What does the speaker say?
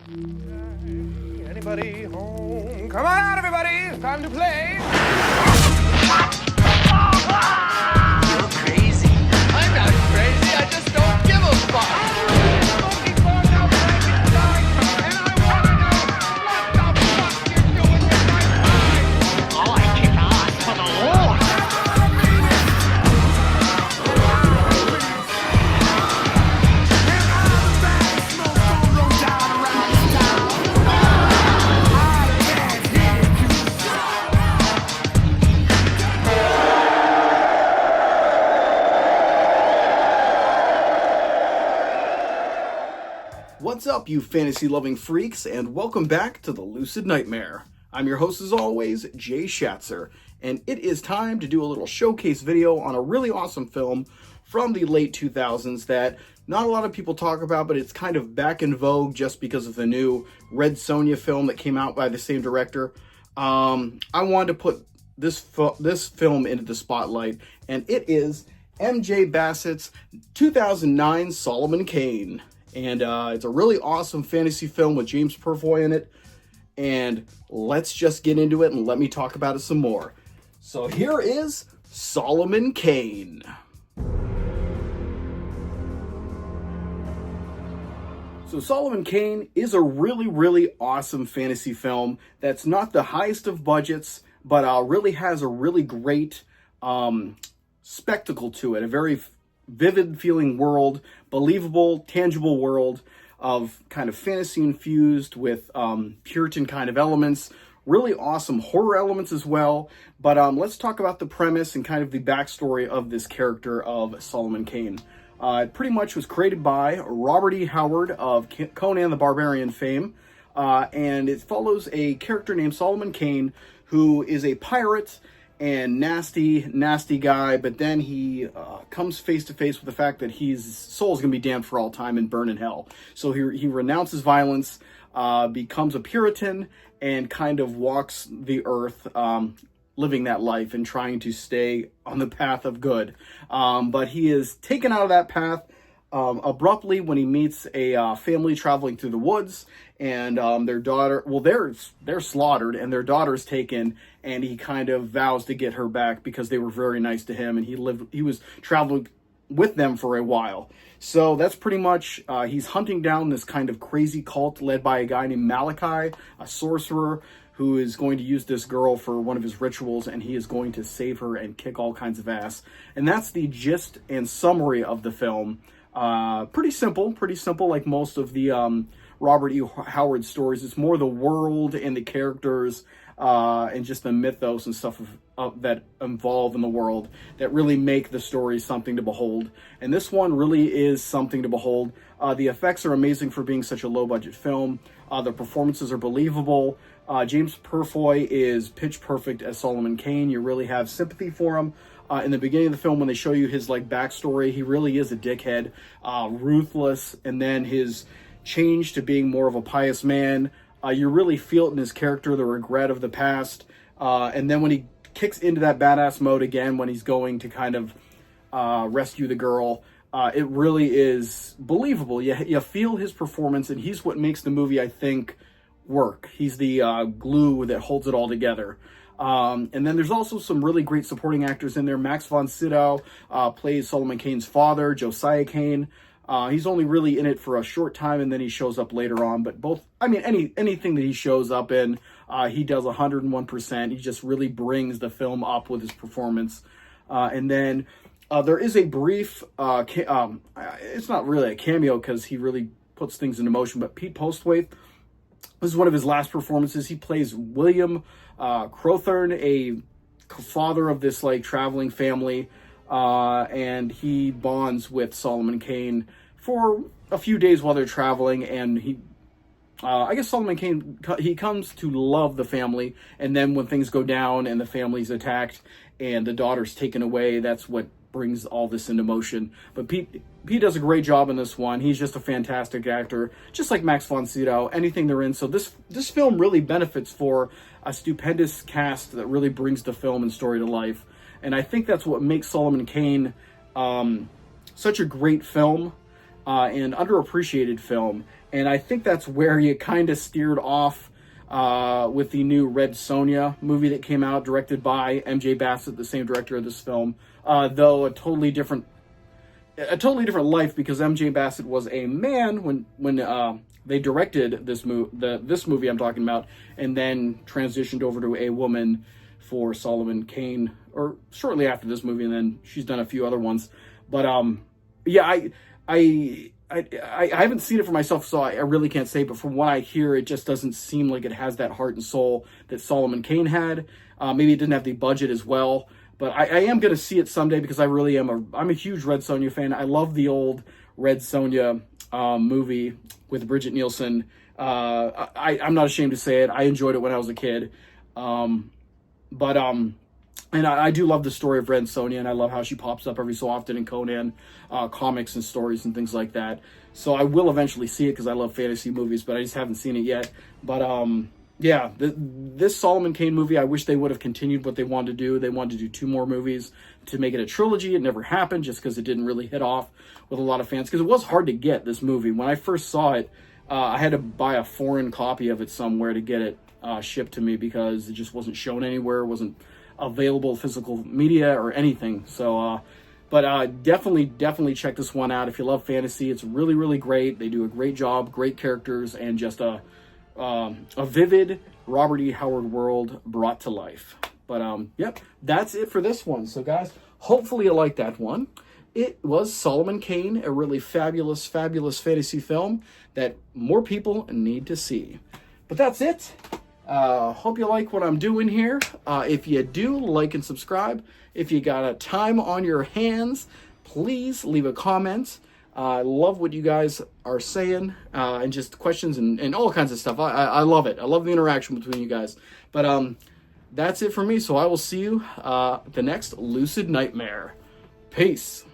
Anybody home? Come on out, everybody! It's time to play! You're crazy. I'm not crazy, I just don't give a fuck! Smoking bars outside inside, and I wanna know what the fuck you're doing with my time! Oh, I kick ass for the Lord. What's up, you fantasy-loving freaks, and welcome back to the Lucid Nightmare. I'm your host, as always, Jay Schatzer, and it is time to do a little showcase video on a really awesome film from the late 2000s that not a lot of people talk about, but it's kind of back in vogue just because of the new Red Sonja film that came out by the same director. I wanted to put this film into the spotlight, and it is MJ Bassett's 2009 Solomon Kane. And it's a really awesome fantasy film with James Purfoy in it. And let's just get into it and let me talk about it some more. So here is Solomon Kane. So Solomon Kane is a really, really awesome fantasy film that's not the highest of budgets, but really has a really great spectacle to it. A very vivid feeling world, believable, tangible world of kind of fantasy infused with Puritan kind of elements, really awesome horror elements as well. But let's talk about the premise and kind of the backstory of this character of Solomon Kane. It pretty much was created by Robert E. Howard of Conan the Barbarian fame, and it follows a character named Solomon Kane who is a pirate and nasty guy, but then he comes face to face with the fact that his soul is going to be damned for all time and burn in hell. So he renounces violence, becomes a Puritan, and kind of walks the earth, living that life and trying to stay on the path of good. But he is taken out of that path abruptly when he meets a family traveling through the woods, and their daughter, well, they're slaughtered, and their daughter's taken, and he kind of vows to get her back because they were very nice to him, and he was traveling with them for a while. So that's pretty much, he's hunting down this kind of crazy cult led by a guy named Malachi, a sorcerer, who is going to use this girl for one of his rituals, and he is going to save her and kick all kinds of ass. And that's the gist and summary of the film. Pretty simple like most of the Robert E. Howard stories. It's more the world and the characters and just the mythos and stuff that involve in the world that really make the story something to behold. And this one really is something to behold. The effects are amazing for being such a low-budget film. The performances are believable. James Purfoy is pitch perfect as Solomon Kane. You really have sympathy for him. In the beginning of the film, when they show you his backstory, he really is a dickhead, ruthless, and then his change to being more of a pious man. You really feel it in his character, the regret of the past, and then when he kicks into that badass mode again, when he's going to kind of rescue the girl, it really is believable. You feel his performance, and he's what makes the movie, I think, work. He's the glue that holds it all together. And then there's also some really great supporting actors in there. Max von Sydow plays Solomon Kane's father, Josiah Kane. He's only really in it for a short time, and then he shows up later on. But anything that he shows up in, he does 101%. He just really brings the film up with his performance. And then there is a brief, it's not really a cameo because he really puts things into motion, but Pete Postwaite, this is one of his last performances. He plays William Crowthorne, a father of this traveling family, and he bonds with Solomon Kane for a few days while they're traveling, and I guess Solomon Kane, he comes to love the family, and then when things go down and the family's attacked and the daughter's taken away, that's what brings all this into motion. But Pete does a great job in this one. He's just a fantastic actor, just like Max von Sydow, anything they're in. So this film really benefits for a stupendous cast that really brings the film and story to life. And I think that's what makes Solomon Kane such a great film and underappreciated film. And I think that's where you kind of steered off with the new Red Sonja movie that came out, directed by MJ Bassett, the same director of this film, though a totally different life, because MJ Bassett was a man when they directed this movie I'm talking about, and then transitioned over to a woman for Solomon Kane, or shortly after this movie, and then she's done a few other ones. But yeah, I haven't seen it for myself, so I really can't say, but from what I hear, it just doesn't seem like it has that heart and soul that Solomon Kane had. Maybe it didn't have the budget as well, but I am going to see it someday, because I really am I'm a huge Red Sonja fan. I love the old Red Sonja movie with Bridget Nielsen. I'm not ashamed to say it. I enjoyed it when I was a kid. And I do love the story of Red Sonja, and I love how she pops up every so often in Conan comics and stories and things like that. So I will eventually see it, because I love fantasy movies, but I just haven't seen it yet. But yeah, this Solomon Kane movie, I wish they would have continued what they wanted to do. They wanted to do 2 more movies to make it a trilogy. It never happened, just because it didn't really hit off with a lot of fans, because it was hard to get this movie. When I first saw it, I had to buy a foreign copy of it somewhere to get it shipped to me, because it just wasn't shown anywhere. It wasn't available physical media or anything. So but definitely check this one out if you love fantasy. It's really, really great. They do a great job, great characters, and just a vivid Robert E. Howard world brought to life. But yep, that's it for this one. So guys, hopefully you liked that one. It was Solomon Kane, a really fabulous fantasy film that more people need to see. But that's it. Hope you like what I'm doing here. If you do, like and subscribe. If you got a time on your hands, please leave a comment. I love what you guys are saying, and just questions and all kinds of stuff. I love it. I love the interaction between you guys. But that's it for me. So I will see you the next Lucid Nightmare. Peace.